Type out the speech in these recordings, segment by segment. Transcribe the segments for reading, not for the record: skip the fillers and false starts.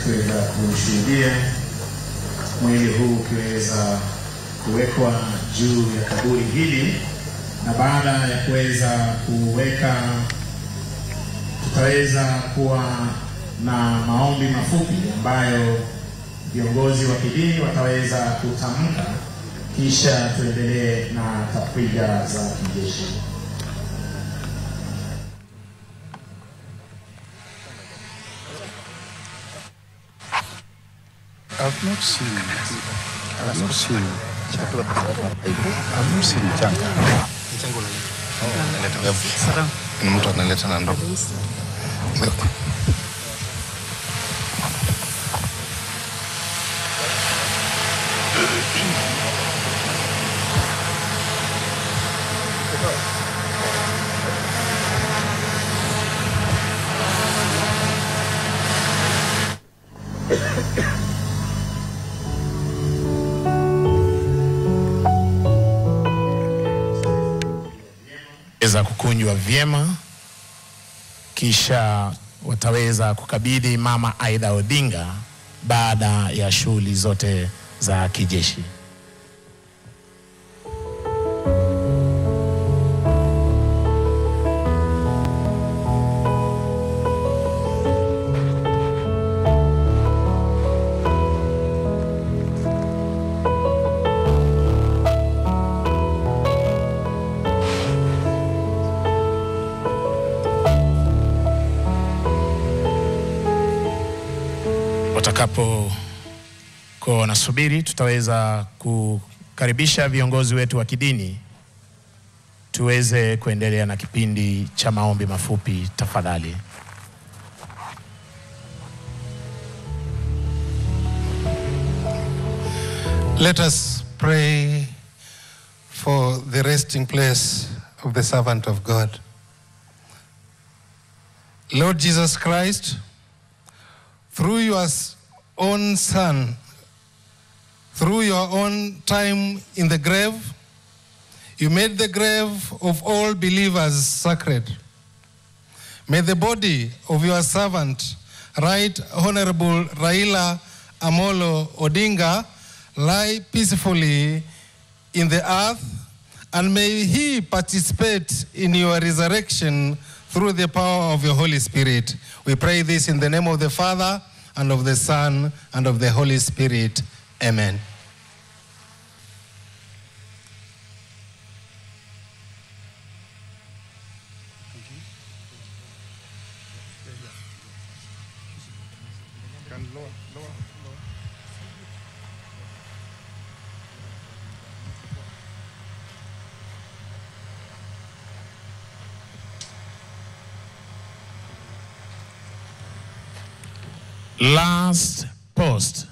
tukiweza kushuhudia mwili huu ukiweza kuwekwa juu ya kaburi hili, na baada ya kuweza kuweka tutaweza kuwa na maombi mafupi ambayo viongozi wa kidini wataweza kutamka, kisha tuendelee na tafrija za kijeshi. I've not seen changa. Mtu analeta na ndoo. Weza kukunjwa vyema, kisha wataweza kukabidhi mama Raila Odinga baada ya shughuli zote za kijeshi. Watakapo kwa wanasubiri, tutaweza kukaribisha viongozi wetu wa kidini tuweze kuendelea na kipindi cha maombi mafupi tafadhali. Let us pray for the resting place of the servant of God. Lord Jesus Christ, through your own Son, through your own time in the grave, you made the grave of all believers sacred. May the body of your servant, Right Honorable Raila Amolo Odinga, lie peacefully in the earth, and may he participate in your resurrection through the power of your Holy Spirit. We pray this in the name of the Father, and of the Son, and of the Holy Spirit. Amen. Last post.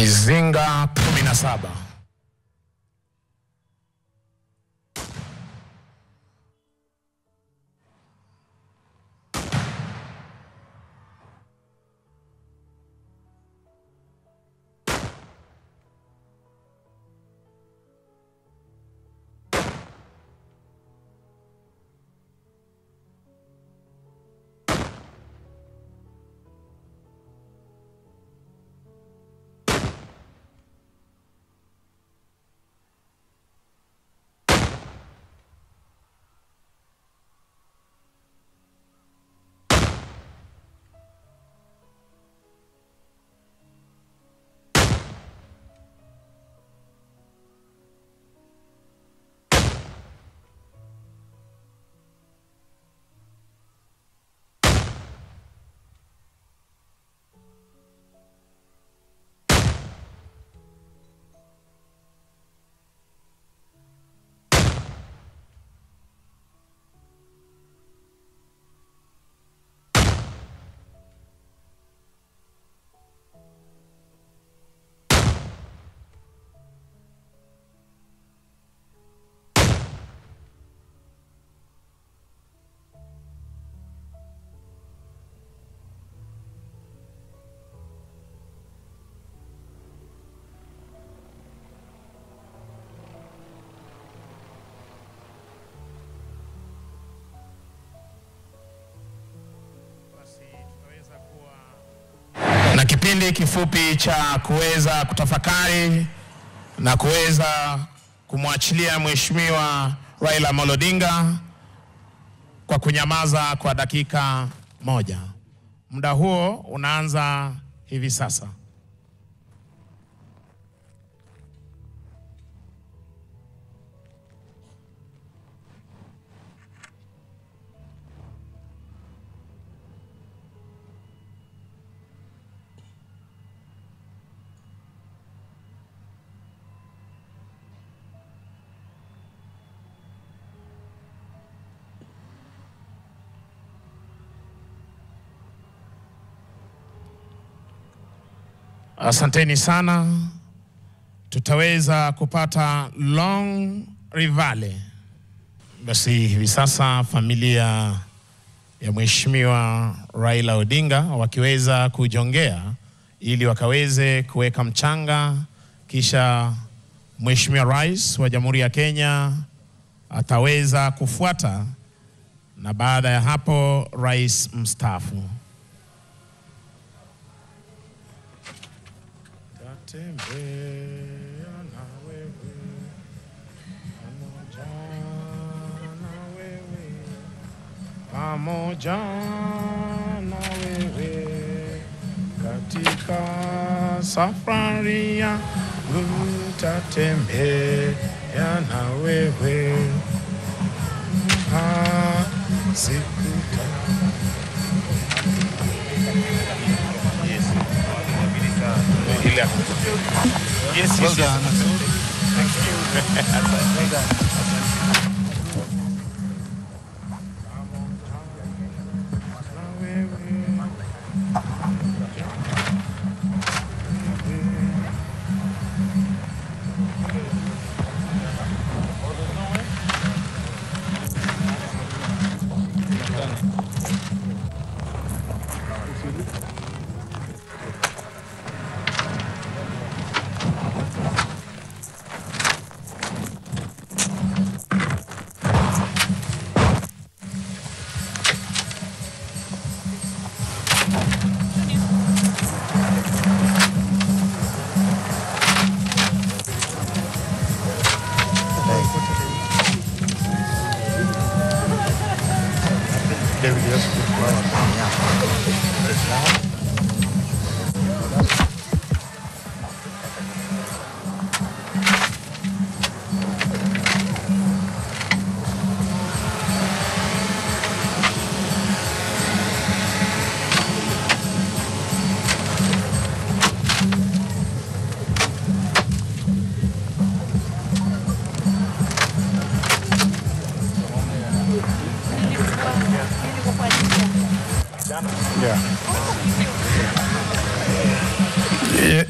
Mizinga 17. Na kipindi kifupi cha kuweza kutafakari na kuweza kumwachilia Mheshimiwa Raila Amolo Odinga kwa kunyamaza kwa dakika 1. Muda huo unaanza hivi sasa. Asanteni sana. Tutaweza kupata long rivale. Basi hivi sasa familia ya Mheshimiwa Raila Odinga wakiweza kujongea ili wakaweze kuweka mchanga, kisha Mheshimiwa Rais wa Jamhuri ya Kenya ataweza kufuata, na baada ya hapo Rais mstaafu. Pamoja na wewe katika safari ya utatembea na wewe sikuta. Yes, well done. Thank you. Well done.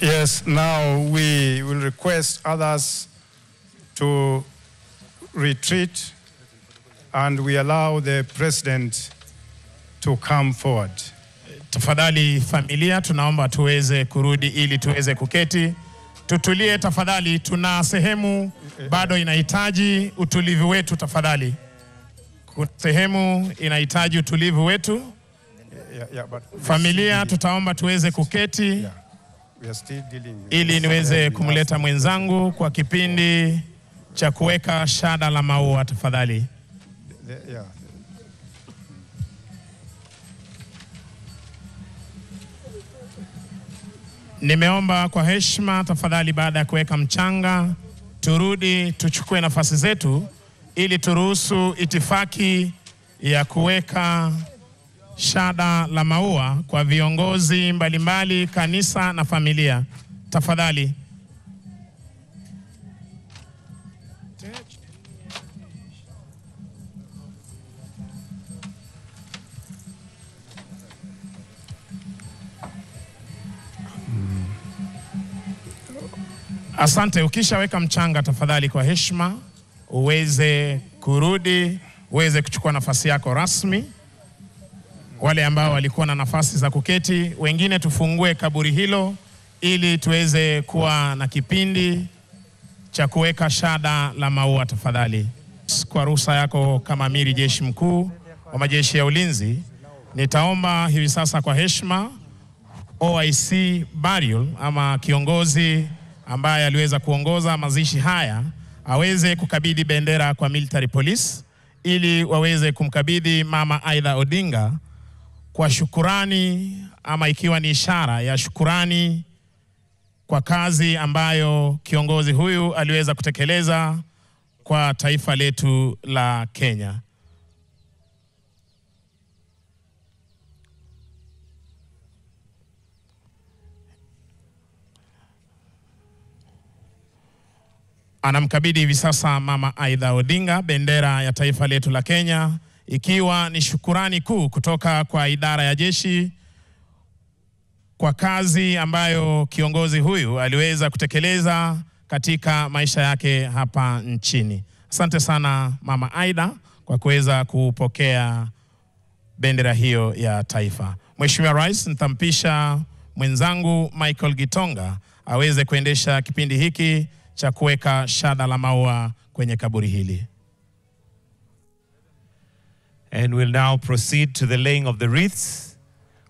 Yes, now we will request others to retreat and we allow the president to come forward. Tafadhali familia, tunaomba tuweze kurudi ili tuweze kuketi. Tutulie tafadhali, tuna sehemu bado inahitaji utulivu wetu tafadhali. Kuna sehemu inahitaji utulivu wetu. Familia, tutaomba tuweze kuketi ili niweze kumleta mwenzangu kwa kipindi cha kuweka shada la maua tafadhali. Nimeomba kwa heshima tafadhali, baada ya kuweka mchanga, turudi tuchukue nafasi zetu ili turuhusu itifaki ya kuweka shada la maua kwa viongozi mbalimbali, kanisa na familia. Tafadhali. Asante, ukishaweka mchanga tafadhali kwa heshima uweze kurudi, uweze kuchukua nafasi yako rasmi. Wale ambao walikuwa na nafasi za kuketi, wengine tufungue kaburi hilo ili tuweze kuwa na kipindi cha kuweka shada la maua tafadhali. Kwa ruhusa yako kama amiri jeshi mkuu wa majeshi ya ulinzi, nitaomba hivi sasa kwa heshima OIC burial ama kiongozi ambaye aliweza kuongoza mazishi haya aweze kukabidhi bendera kwa military police ili waweze kumkabidhi mama Aida Odinga kwa shukurani, ama ikiwa ni ishara ya shukurani kwa kazi ambayo kiongozi huyu aliweza kutekeleza kwa taifa letu la Kenya. Anamkabidhi hivi sasa mama Aida Odinga bendera ya taifa letu la Kenya, ikiwa ni shukurani kuu kutoka kwa idara ya jeshi kwa kazi ambayo kiongozi huyu aliweza kutekeleza katika maisha yake hapa nchini. Asante sana mama Aida kwa kuweza kupokea bendera hiyo ya taifa. Mheshimiwa Rais, nitampisha mwenzangu Michael Gitonga aweze kuendesha kipindi hiki cha kuweka shada la maua kwenye kaburi hili. And we'll now proceed to the laying of the wreaths.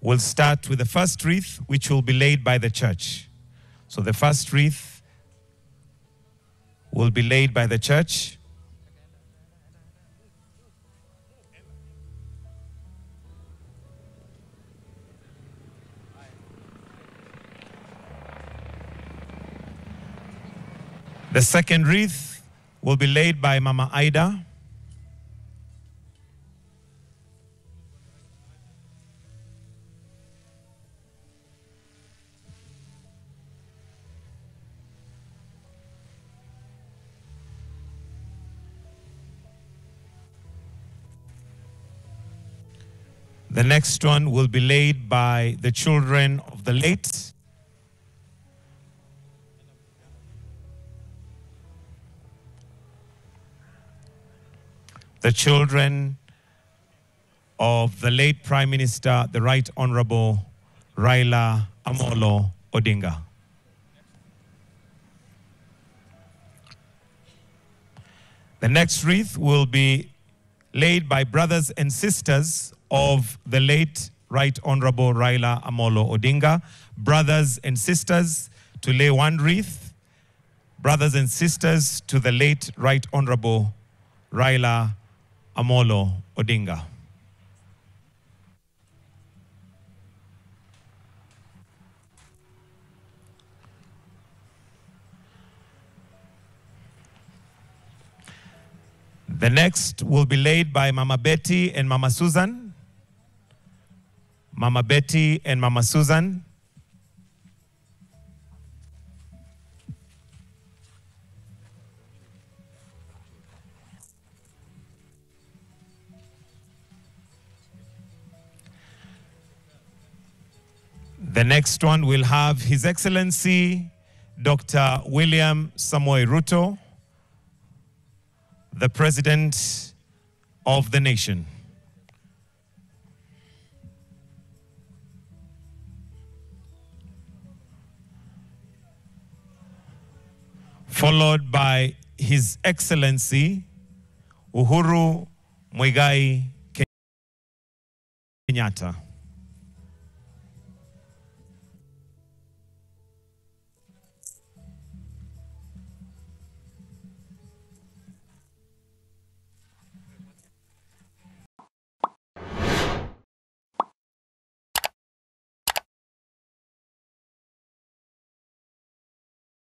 We'll start with the first wreath, which will be laid by the church. So the first wreath will be laid by the church. The second wreath will be laid by Mama Aida. The next one will be laid by the children of the late. The children of the late Prime Minister, the Right Honorable Raila Amolo Odinga. The next wreath will be laid by brothers and sisters of the late Right Honorable Raila Amolo Odinga. Brothers and sisters to lay one wreath. Brothers and sisters to the late Right Honorable Raila Amolo Odinga. The next will be laid by Mama Betty and Mama Susan. Mama Betty and Mama Susan. The next one will have His Excellency Dr. William Samoei Ruto, the President of the nation. Followed by His Excellency Uhuru Muigai Kenyatta.